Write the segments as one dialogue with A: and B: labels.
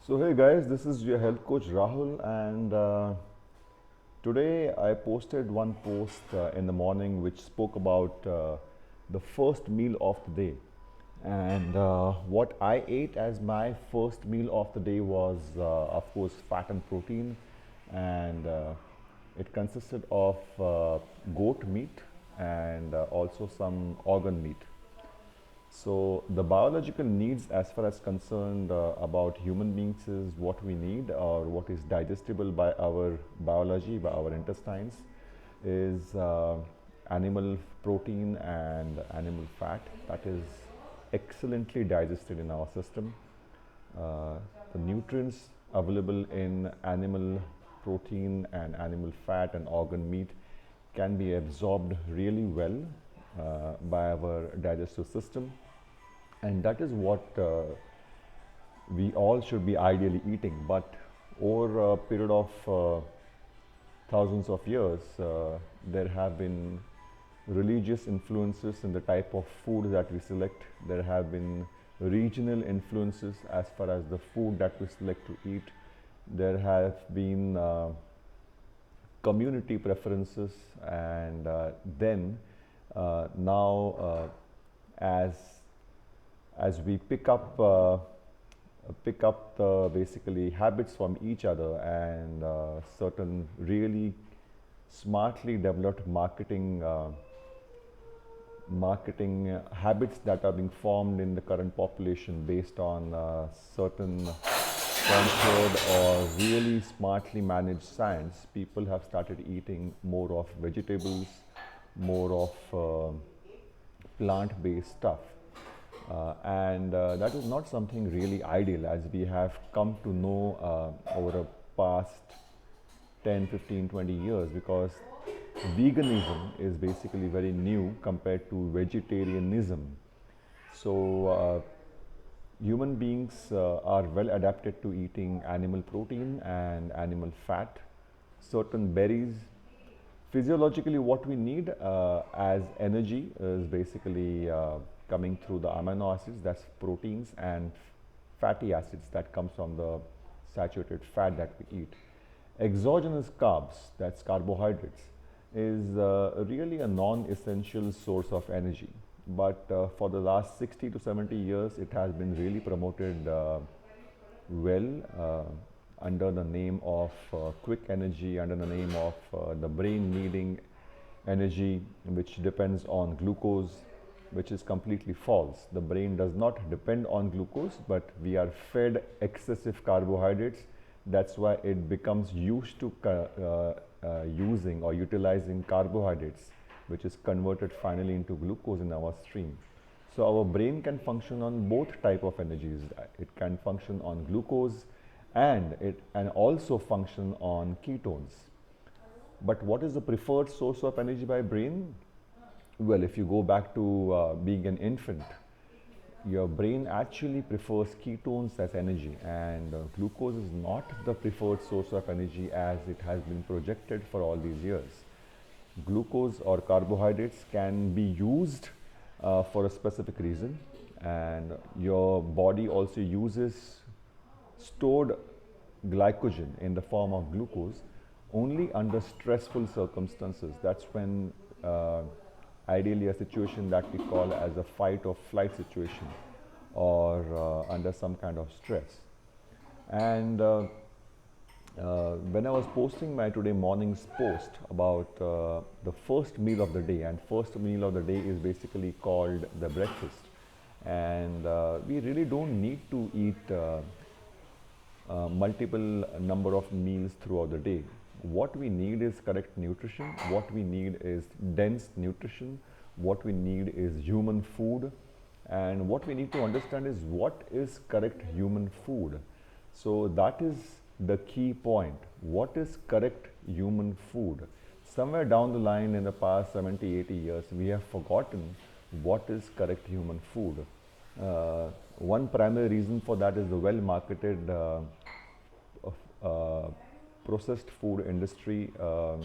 A: So hey guys, this is your health coach Rahul, and today I posted one post in the morning which spoke about the first meal of the day. And what I ate as my first meal of the day was, of course, fat and protein, and it consisted of goat meat and also some organ meat. So the biological needs, as far as concerned about human beings, is what we need or what is digestible by our biology, by our intestines, is animal protein and animal fat that is excellently digested in our system. Uh, the nutrients available in animal protein and animal fat and organ meat can be absorbed really well by our digestive system, and that is what we all should be ideally eating. But over a period of thousands of years, there have been religious influences in the type of food that we select. There have been regional influences as far as the food that we select to eat. There have been community preferences, and then now as we pick up the basically habits from each other, and certain really smartly developed marketing habits that are being formed in the current population based on certain sponsored or really smartly managed science. People have started eating more of vegetables, more of plant-based stuff. And that is not something really ideal, as we have come to know over a past 10, 15, 20 years, because veganism is basically very new compared to vegetarianism. So human beings are well adapted to eating animal protein and animal fat, certain berries. Physiologically, what we need as energy is basically coming through the amino acids, that's proteins, and fatty acids that comes from the saturated fat that we eat. Exogenous carbs, that's carbohydrates, is really a non-essential source of energy. But for the last 60 to 70 years, it has been really promoted well under the name of quick energy, under the name of the brain needing energy, which depends on glucose, which is completely false. The brain does not depend on glucose, but we are fed excessive carbohydrates. That's why it becomes used to using or utilizing carbohydrates, which is converted finally into glucose in our stream. So our brain can function on both type of energies. It can function on glucose, and it can also function on ketones. But what is the preferred source of energy by brain? Well, if you go back to being an infant, your brain actually prefers ketones as energy, and glucose is not the preferred source of energy as it has been projected for all these years. Glucose or carbohydrates can be used for a specific reason, and your body also uses stored glycogen in the form of glucose only under stressful circumstances. That's when ideally a situation that we call as a fight or flight situation, or under some kind of stress. And when I was posting my today morning's post about the first meal of the day, and first meal of the day is basically called the breakfast, and we really don't need to eat multiple number of meals throughout the day. What we need is correct nutrition. What we need is dense nutrition. What we need is human food. And what we need to understand is what is correct human food. So that is the key point. What is correct human food? Somewhere down the line in the past 70, 80 years, we have forgotten what is correct human food. One primary reason for that is the well marketed uh, processed food industry, a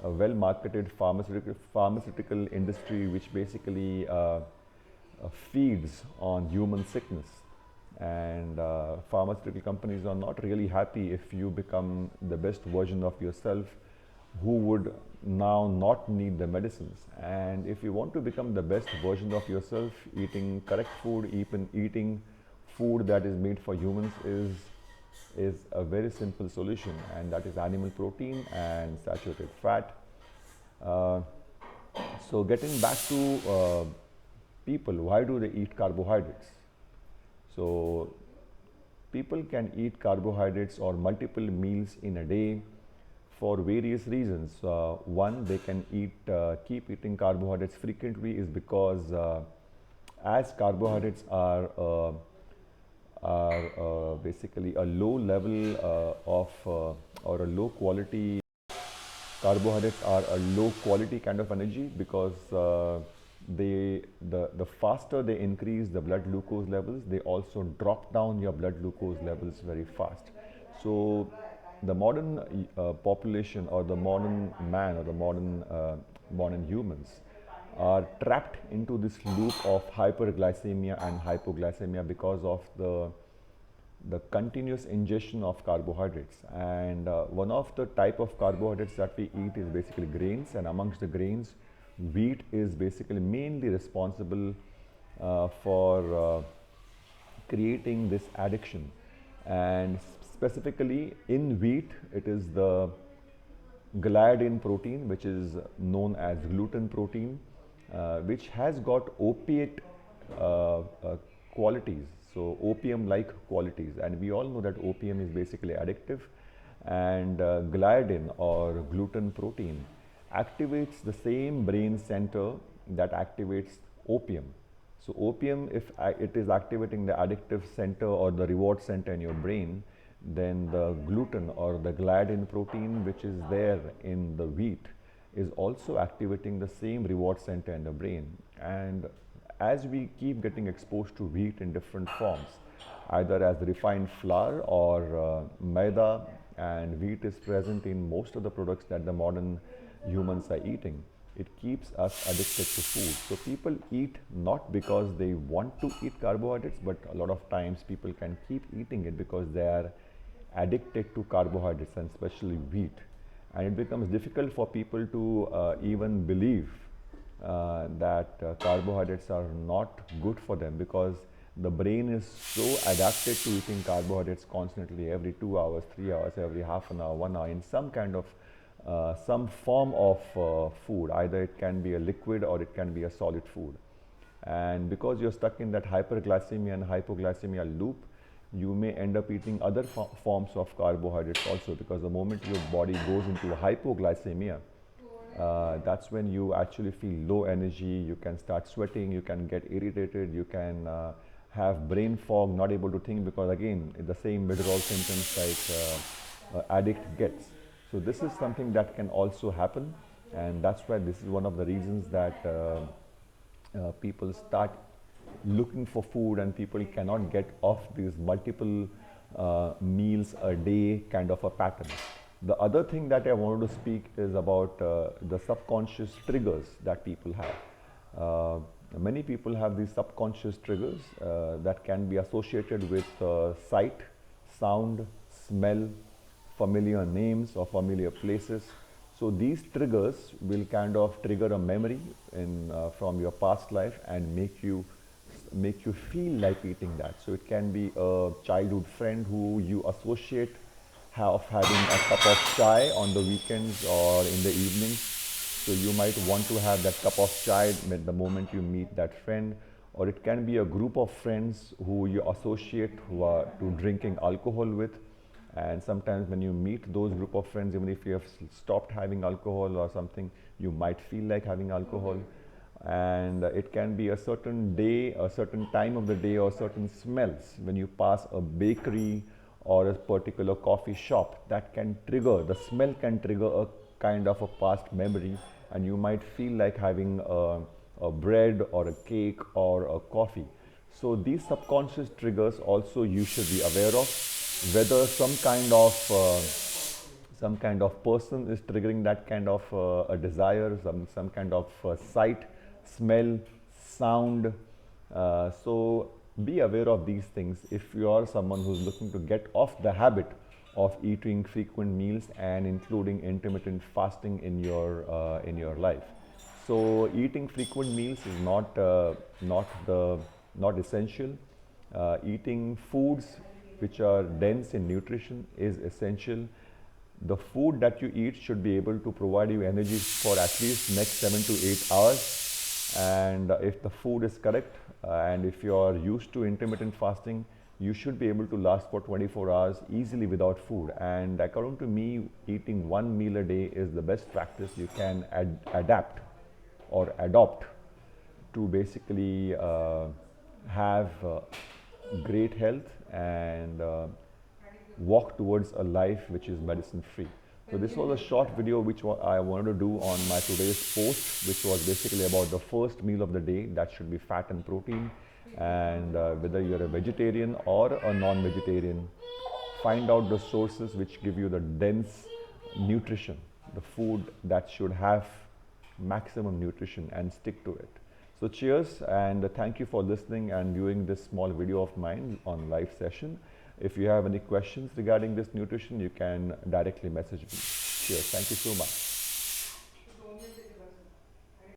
A: well marketed pharmaceutical industry which basically feeds on human sickness. And pharmaceutical companies are not really happy if you become the best version of yourself who would now not need the medicines. And if you want to become the best version of yourself, eating correct food, even eating food that is made for humans is a very simple solution, and that is animal protein and saturated fat. Uh, so getting back to people, why do they eat carbohydrates? So people can eat carbohydrates or multiple meals in a day for various reasons. One, they can keep eating carbohydrates frequently is because as carbohydrates are basically a low level or a low quality. Carbohydrates are a low quality kind of energy because the faster they increase the blood glucose levels, they also drop down your blood glucose levels very fast. So the modern population, or the modern man, or the modern humans are trapped into this loop of hyperglycemia and hypoglycemia because of the continuous ingestion of carbohydrates. And one of the type of carbohydrates that we eat is basically grains, and amongst the grains, wheat is basically mainly responsible for creating this addiction. And specifically in wheat, it is the gliadin protein, which is known as gluten protein, which has got opiate qualities, so opium-like qualities. And we all know that opium is basically addictive, and gliadin or gluten protein activates the same brain center that activates opium. So opium, if it is activating the addictive center or the reward center in your brain, then the gluten or the gliadin protein, which is there in the wheat, is also activating the same reward center in the brain. And as we keep getting exposed to wheat in different forms, either as refined flour or maida, and wheat is present in most of the products that the modern humans are eating, it keeps us addicted to food. So people eat not because they want to eat carbohydrates, but a lot of times people can keep eating it because they are addicted to carbohydrates, and especially wheat. And it becomes difficult for people to even believe that carbohydrates are not good for them, because the brain is so adapted to eating carbohydrates constantly, every 2 hours, 3 hours, every half an hour, 1 hour, in some kind of some form of food. Either it can be a liquid or it can be a solid food. And because you're stuck in that hyperglycemia and hypoglycemia loop, you may end up eating other forms of carbohydrates also, because the moment your body goes into hypoglycemia, that's when you actually feel low energy, you can start sweating, you can get irritated, you can have brain fog, not able to think, because again, the same withdrawal symptoms like addict gets. So this is something that can also happen, and that's why this is one of the reasons that people start looking for food, and people cannot get off these multiple meals a day kind of a pattern. The other thing that I wanted to speak is about the subconscious triggers that people have. Many people have these subconscious triggers that can be associated with sight, sound, smell, familiar names or familiar places. So these triggers will kind of trigger a memory from your past life and make you feel like eating that. So it can be a childhood friend who you associate of having a cup of chai on the weekends or in the evenings. So you might want to have that cup of chai the moment you meet that friend. Or it can be a group of friends who you associate who are to drinking alcohol with. And sometimes when you meet those group of friends, even if you have stopped having alcohol or something, you might feel like having alcohol. And it can be a certain day, a certain time of the day, or certain smells. When you pass a bakery or a particular coffee shop, that can trigger, the smell can trigger a kind of a past memory, and you might feel like having a bread or a cake or a coffee. So these subconscious triggers also you should be aware of, whether some kind of person is triggering that kind of a desire, some kind of sight, smell, sound. So be aware of these things if you are someone who's looking to get off the habit of eating frequent meals and including intermittent fasting in your life. So eating frequent meals is not essential. Eating foods which are dense in nutrition is essential. The food that you eat should be able to provide you energy for at least next 7 to 8 hours. And if the food is correct, and if you are used to intermittent fasting, you should be able to last for 24 hours easily without food. And according to me, eating one meal a day is the best practice you can adapt or adopt to basically have great health and walk towards a life which is medicine free. So this was a short video which I wanted to do on my today's post, which was basically about the first meal of the day that should be fat and protein. And whether you're a vegetarian or a non-vegetarian, find out the sources which give you the dense nutrition, the food that should have maximum nutrition, and stick to it. So cheers, and thank you for listening and viewing this small video of mine on live session. If you have any questions regarding this nutrition, you can directly message me. Cheers. Thank you so much.